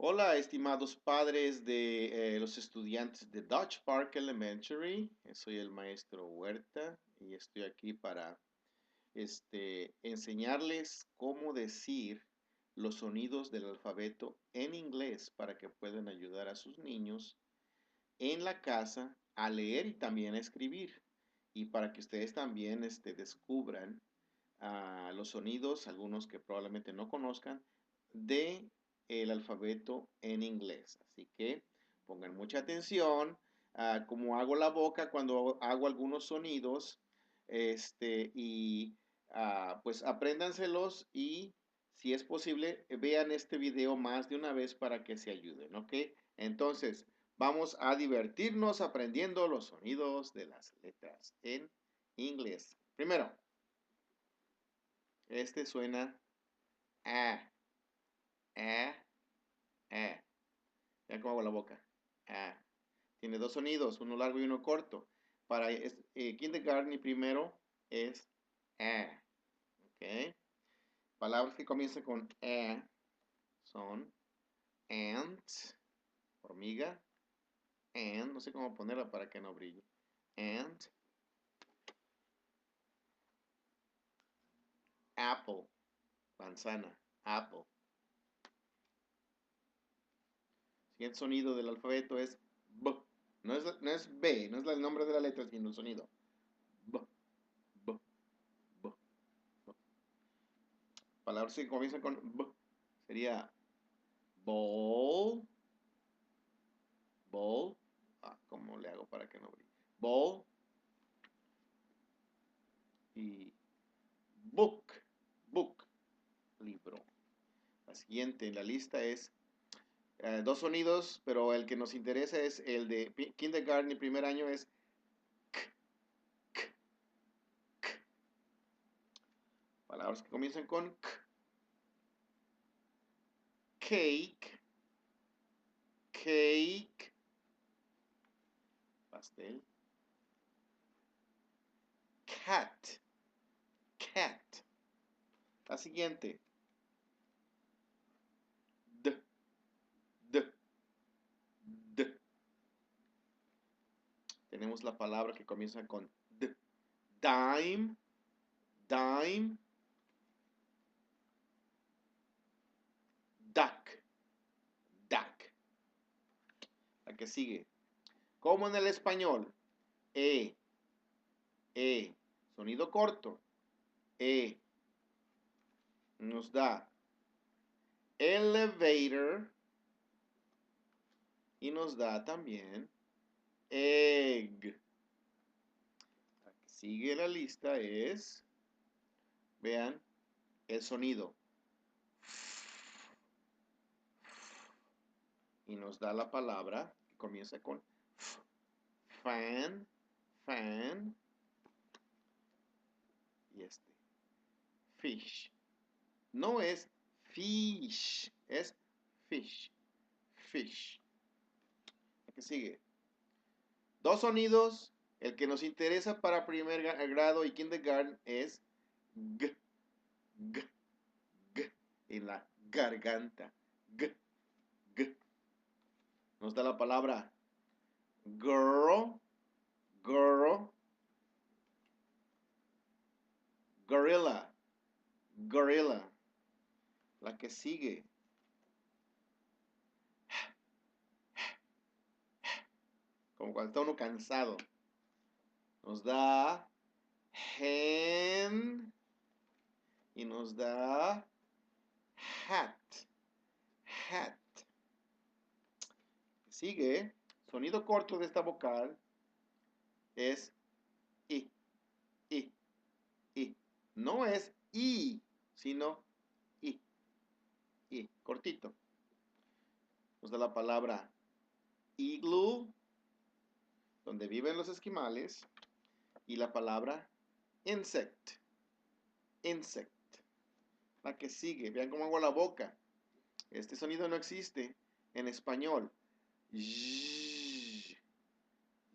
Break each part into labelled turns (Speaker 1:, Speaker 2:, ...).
Speaker 1: Hola, estimados padres de los estudiantes de Dodge Park Elementary. Soy el maestro Huerta y estoy aquí para enseñarles cómo decir los sonidos del alfabeto en inglés para que puedan ayudar a sus niños en la casa a leer y también a escribir. Y para que ustedes también descubran los sonidos, algunos que probablemente no conozcan, de el alfabeto en inglés. Así que pongan mucha atención a cómo hago la boca cuando hago algunos sonidos, y pues apréndanselos y si es posible, vean este video más de una vez para que se ayuden, ¿ok? Entonces, vamos a divertirnos aprendiendo los sonidos de las letras en inglés. Primero, este suena a, a, a. Vean cómo hago la boca. A. Tiene dos sonidos, uno largo y uno corto. Para kindergarten y primero es a. ¿Ok? Palabras que comienzan con a son ant, hormiga, and, no sé cómo ponerla para que no brille. And, apple, manzana, apple. Siguiente sonido del alfabeto es B. No es B, no es el nombre de la letra, sino el sonido. B, B, B, B. Palabras que comienzan con B. Sería bowl, bowl. ¿Cómo le hago para que no brille? Bowl y book, book, libro. La siguiente en la lista es dos sonidos, pero el que nos interesa es el de kindergarten y primer año es k, k, k. Palabras que comienzan con k. Cake, cake, pastel. Cat, cat. La siguiente. D, d, d. Tenemos la palabra que comienza con d. Dime, dime, duck, duck. La que sigue. Como en el español. E, e. Sonido corto. E. Nos da elevator. Y nos da también egg. La que sigue la lista es, vean, el sonido. Y nos da la palabra que comienza con fan, fan. Y fish. No es fish, es fish, fish. La que sigue. Dos sonidos. El que nos interesa para primer grado y kindergarten es g, g, g. En la garganta. G, g. Nos da la palabra girl, girl, gorilla, gorilla. La que sigue. Como cuando está uno cansado. Nos da hen y nos da hat, hat. Sigue. Sonido corto de esta vocal es i, i, i. No es i, sino i, i. Cortito. Nos da la palabra igloo, donde viven los esquimales, y la palabra insect, insect. La que sigue, vean cómo hago la boca. Este sonido no existe en español. Zzz,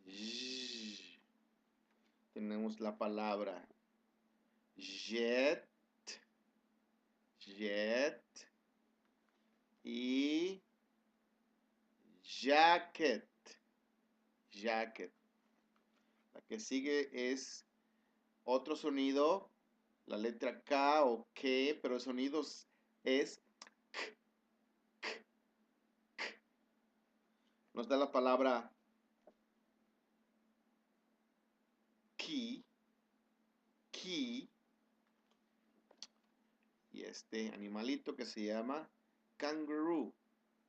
Speaker 1: zzz. Tenemos la palabra jet, jet y jacket, jacket. La que sigue es otro sonido, la letra K o K, pero el sonido es K, K, K. Nos da la palabra key, key, y este animalito que se llama kangaroo,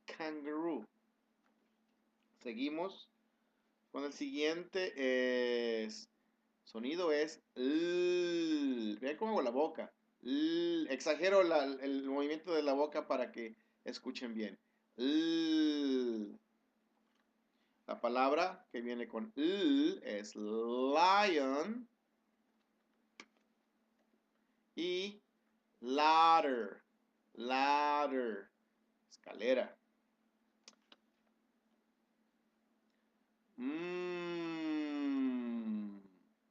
Speaker 1: kangaroo. Seguimos con el siguiente, sonido es L. Vean cómo hago la boca. L. Exagero el movimiento de la boca para que escuchen bien. L. La palabra que viene con L es lion y ladder. Ladder. Escalera. Mm,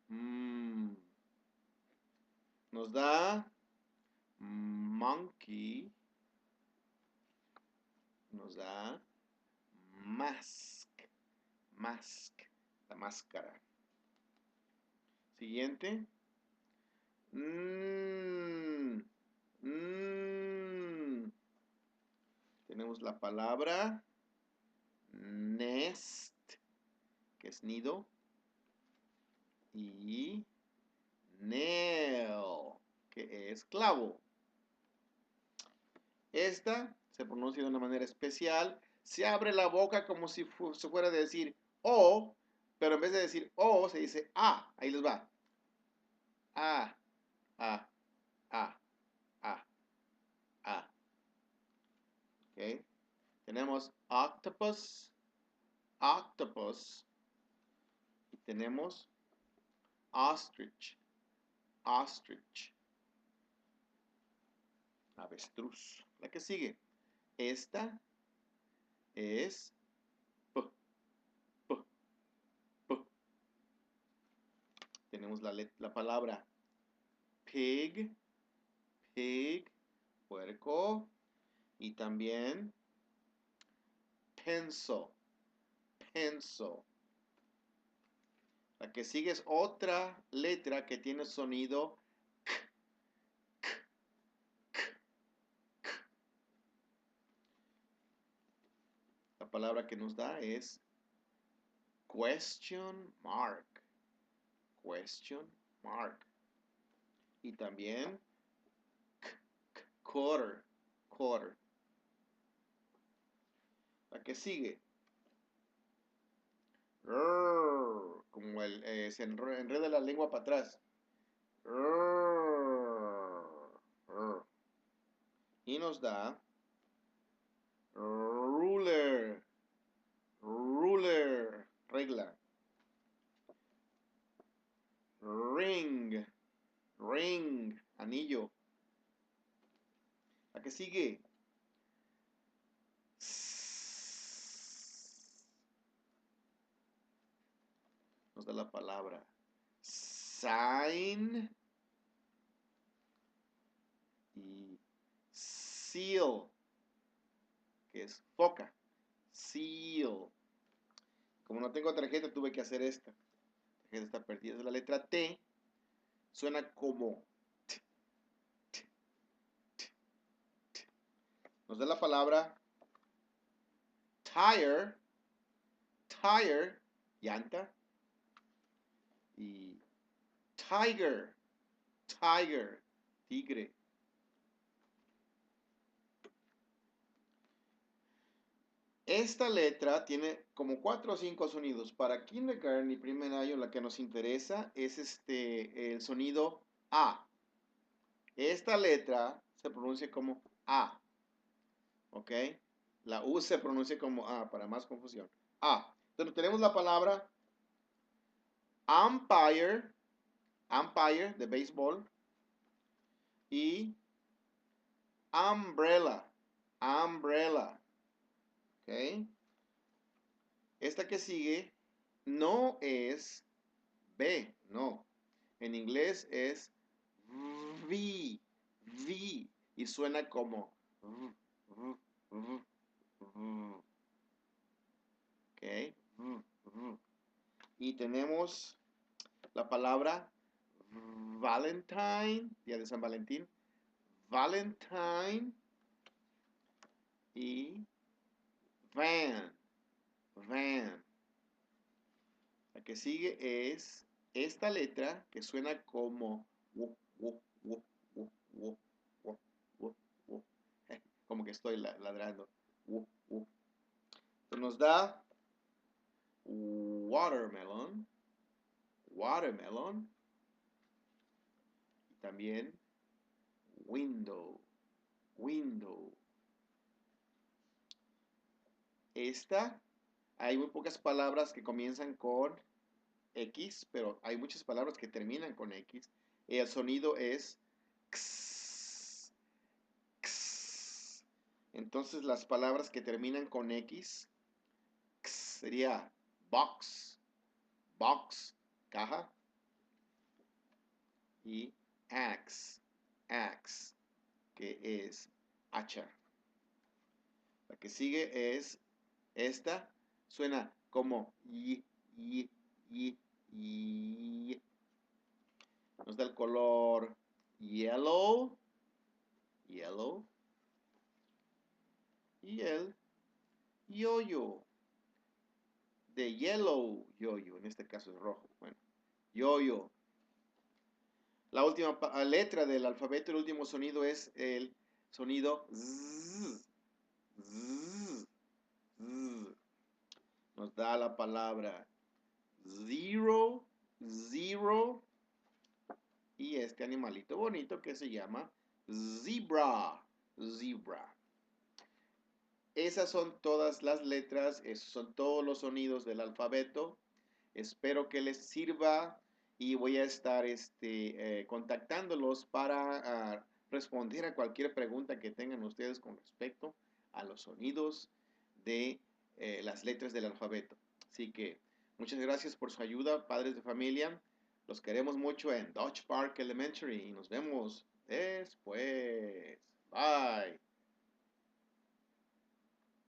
Speaker 1: mm. Nos da monkey. Nos da mask. Mask. La máscara. Siguiente. Mm, mm. Tenemos la palabra nest, que es nido, y nail, que es clavo. Esta se pronuncia de una manera especial. Se abre la boca como si se fuera a decir O, pero en vez de decir O, se dice A. Ahí les va. A, A, A, A, A. ¿Ok? Tenemos octopus, octopus. Y tenemos ostrich, ostrich. Avestruz. La que sigue. Esta es P, P, P. Tenemos la palabra pig, pig, puerco. Y también pencil, pencil. La que sigue es otra letra que tiene sonido K, K, K, K. La palabra que nos da es question mark, question mark. Y también quarter, quarter. La que sigue. Como se enreda la lengua para atrás. Y nos da ruler, ruler, regla. Ring, ring, anillo. La que sigue. Nos da la palabra sign y seal, que es foca. Seal. Como no tengo tarjeta, tuve que hacer esta. La tarjeta está perdida. Es la letra T. Suena como T, T, T, T. Nos da la palabra tire, tire, llanta. Y tiger, tiger, tigre. Esta letra tiene como 4 o 5 sonidos. Para kindergarten y primer año, la que nos interesa es el sonido A. Esta letra se pronuncia como A. ¿Ok? La U se pronuncia como A, para más confusión. A. Entonces tenemos la palabra umpire, umpire de béisbol, y umbrella, umbrella. ¿Ok? Esta que sigue no es B, no. En inglés es V, V, y suena como tenemos la palabra Valentine, día de San Valentín. Valentine y van. Van. La que sigue es esta letra que suena como wu, wu, wu, wu, wu, wu, wu, wu. Como que estoy ladrando. Wu, wu. Entonces nos da watermelon, watermelon y también window, window. Esta, hay muy pocas palabras que comienzan con X, pero hay muchas palabras que terminan con X. El sonido es x, x. Entonces las palabras que terminan con X, x sería box, box, caja, y axe, axe, que es hacha. La que sigue es esta, suena como y, y, y, y. Nos da el color yellow, yellow, y el yo-yo, de yellow yo-yo, en este caso es rojo. Bueno, yo-yo. La última letra del alfabeto, el último sonido es el sonido z, z, z. Nos da la palabra zero, zero, y este animalito bonito que se llama zebra, zebra. Esas son todas las letras, esos son todos los sonidos del alfabeto. Espero que les sirva y voy a estar contactándolos para responder a cualquier pregunta que tengan ustedes con respecto a los sonidos de las letras del alfabeto. Así que muchas gracias por su ayuda, padres de familia. Los queremos mucho en Dodge Park Elementary y nos vemos después. Bye.